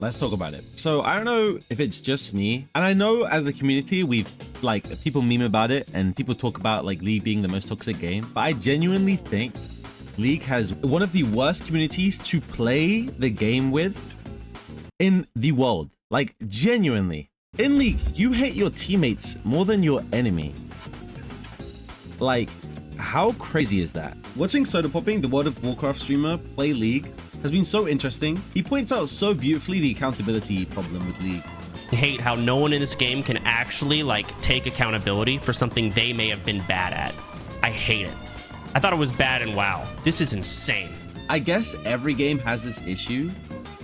Let's talk about it. So I don't know if it's just me, and I know as a community we've like people meme about it and people talk about like League being the most toxic game, but I genuinely think League has one of the worst communities to play the game with in the world. Like genuinely. In League, you hate your teammates more than your enemy. Like, how crazy is that? Watching Soda Popping, the World of Warcraft streamer, play League has been so interesting. He points out so beautifully the accountability problem with League. I hate how no one in this game can actually like take accountability for something they may have been bad at. I hate it. I thought it was bad in WoW. This is insane. I guess every game has this issue.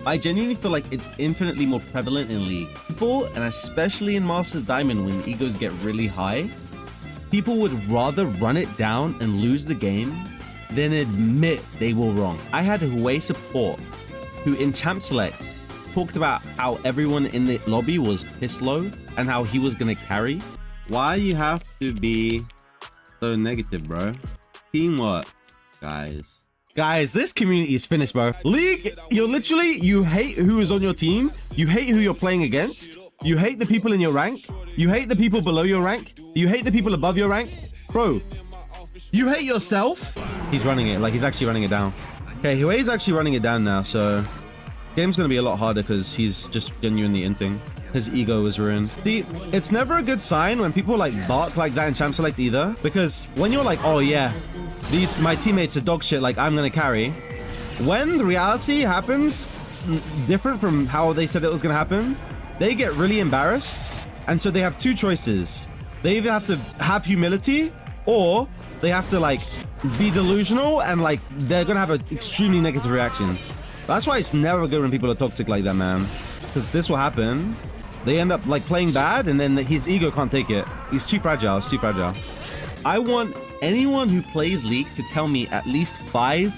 I genuinely feel like it's infinitely more prevalent in League. People, and especially in Masters Diamond when egos get really high, people would rather run it down and lose the game than admit they were wrong. I had Huawei support who in Champ Select talked about how everyone in the lobby was piss low and how he was gonna carry. Why you have to be so negative, bro? Teamwork, guys. Guys, this community is finished, bro. League, you hate who is on your team. You hate who you're playing against. You hate the people in your rank. You hate the people below your rank. You hate the people above your rank. Bro, you hate yourself. He's running it, like he's actually running it down. Okay, Huawei's actually running it down now, so game's gonna be a lot harder because he's just genuinely inting. His ego is ruined. See, it's never a good sign when people like bark like that in Champ Select either, because when you're like, oh yeah, my teammates are dog shit, like I'm gonna carry. When the reality happens, different from how they said it was gonna happen, they get really embarrassed, and so they have two choices. They either have to have humility, or they have to like be delusional and like they're gonna have an extremely negative reaction. That's why it's never good when people are toxic like that, man, because this will happen. They end up like playing bad and then his ego can't take it. He's too fragile. It's too fragile. I want anyone who plays League to tell me at least 5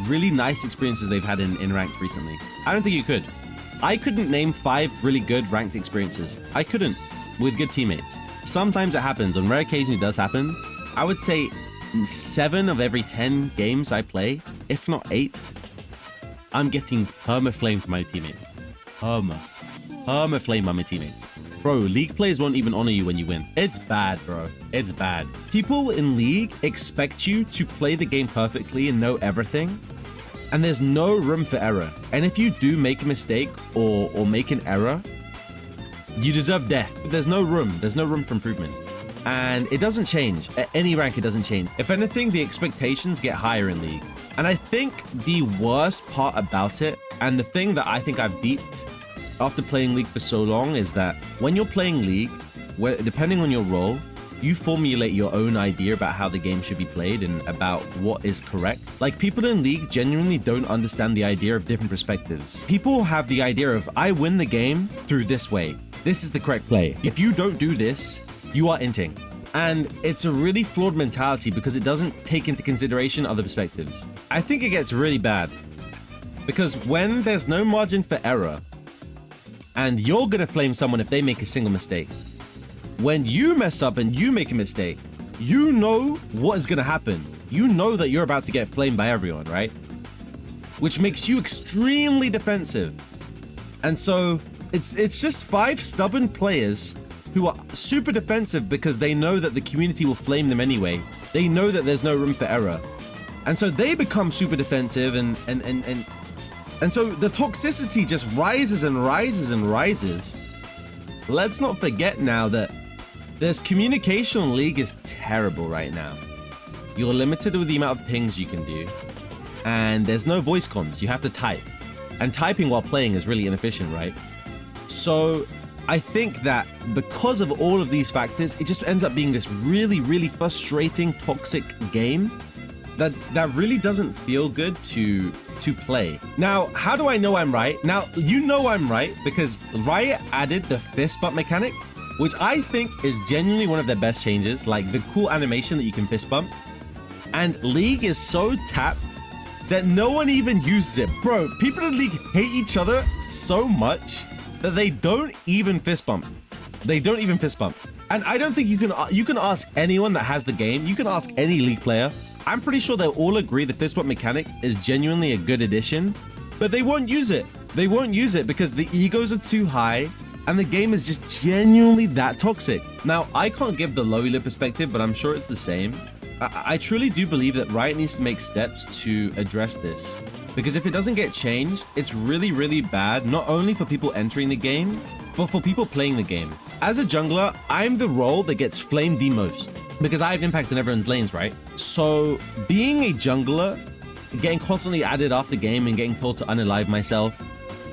really nice experiences they've had in ranked recently. I don't think you could. I couldn't name 5 really good ranked experiences. I couldn't, with good teammates. Sometimes it happens. On rare occasions it does happen. I would say 7 of every 10 games I play, if not 8, I'm getting perma-flamed from my teammates. Perma-flame by my teammates. Bro, League players won't even honor you when you win. It's bad, bro. It's bad. People in League expect you to play the game perfectly and know everything, and there's no room for error. And if you do make a mistake or make an error, you deserve death. There's no room. There's no room for improvement. And it doesn't change. At any rank, it doesn't change. If anything, the expectations get higher in League. And I think the worst part about it, and the thing that I think I've deeped after playing League for so long, is that when you're playing League, depending on your role, you formulate your own idea about how the game should be played and about what is correct. Like, people in League genuinely don't understand the idea of different perspectives. People have the idea of, I win the game through this way. This is the correct play. If you don't do this, you are inting. And it's a really flawed mentality because it doesn't take into consideration other perspectives. I think it gets really bad because when there's no margin for error, and you're gonna flame someone if they make a single mistake. When you mess up and you make a mistake, you know what is gonna happen. You know that you're about to get flamed by everyone, right? Which makes you extremely defensive. And so it's just 5 stubborn players who are super defensive because they know that the community will flame them anyway. They know that there's no room for error. And so they become super defensive and so the toxicity just rises and rises and rises. Let's not forget now that there's communication in League is terrible right now. You're limited with the amount of pings you can do. And there's no voice comms. You have to type. And typing while playing is really inefficient, right? So I think that because of all of these factors, it just ends up being this really, really frustrating, toxic game that really doesn't feel good to play. Now, how do I know I'm right? Now, you know I'm right because Riot added the fist bump mechanic, which I think is genuinely one of their best changes, like the cool animation that you can fist bump. And League is so tapped that no one even uses it. Bro, people in League hate each other so much that they don't even fist bump. They don't even fist bump. And I don't think you can ask anyone that has the game, you can ask any League player, I'm pretty sure they'll all agree the fist bump mechanic is genuinely a good addition, but they won't use it They won't use it because the egos are too high and the game is just genuinely that toxic. Now, I can't give the low elo perspective, but I'm sure it's the same. I truly do believe that Riot needs to make steps to address this, because if it doesn't get changed, it's really, really bad, not only for people entering the game, but for people playing the game. As a jungler, I'm the role that gets flamed the most, because I have impact on everyone's lanes, right? So being a jungler, getting constantly added after game and getting told to unalive myself,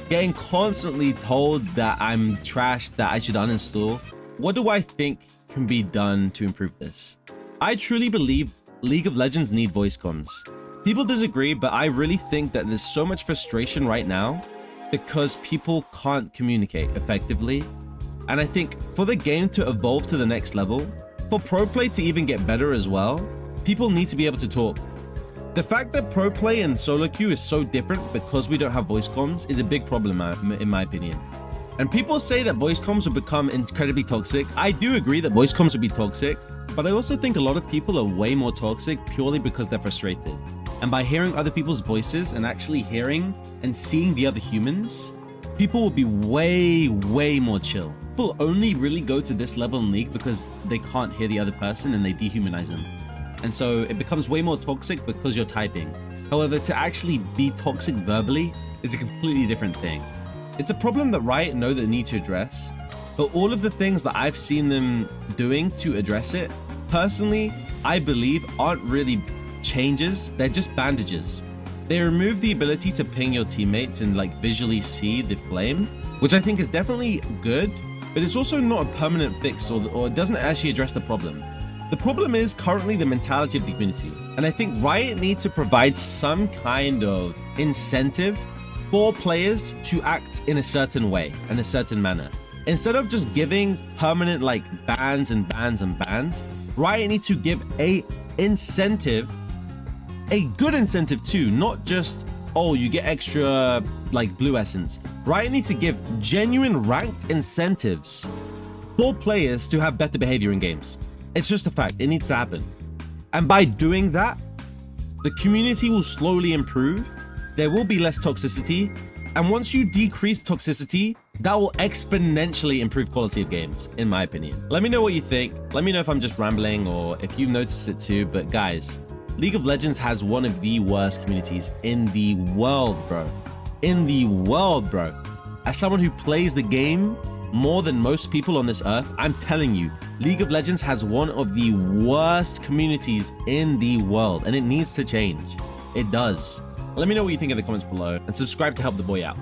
getting constantly told that I'm trash, that I should uninstall, what do I think can be done to improve this? I truly believe League of Legends need voice comms. People disagree, but I really think that there's so much frustration right now because people can't communicate effectively. And I think for the game to evolve to the next level, for pro play to even get better as well, people need to be able to talk. The fact that pro play and solo queue is so different because we don't have voice comms is a big problem in my opinion. And people say that voice comms will become incredibly toxic. I do agree that voice comms will be toxic, but I also think a lot of people are way more toxic purely because they're frustrated. And by hearing other people's voices and actually hearing and seeing the other humans, people will be way, way more chill. People only really go to this level in League because they can't hear the other person and they dehumanize them. And so it becomes way more toxic because you're typing. However, to actually be toxic verbally is a completely different thing. It's a problem that Riot know they need to address, but all of the things that I've seen them doing to address it, personally, I believe aren't really changes, they're just bandages. They remove the ability to ping your teammates and like visually see the flame, which I think is definitely good, but it's also not a permanent fix or it doesn't actually address the problem. The problem is currently the mentality of the community, and I think Riot needs to provide some kind of incentive for players to act in a certain way, in a certain manner. Instead of just giving permanent like bans and bans and bans, Riot needs to give a incentive, a good incentive too, not just, oh, you get extra like blue essence. Riot needs to give genuine ranked incentives for players to have better behavior in games. It's just a fact, it needs to happen. And by doing that, the community will slowly improve, there will be less toxicity, and once you decrease toxicity, that will exponentially improve quality of games, in my opinion. Let me know what you think. Let me know if I'm just rambling or if you've noticed it too, but guys, League of Legends has one of the worst communities in the world, bro. In the world, bro. As someone who plays the game more than most people on this earth, I'm telling you, League of Legends has one of the worst communities in the world, and it needs to change. It does. Let me know what you think in the comments below, and subscribe to help the boy out.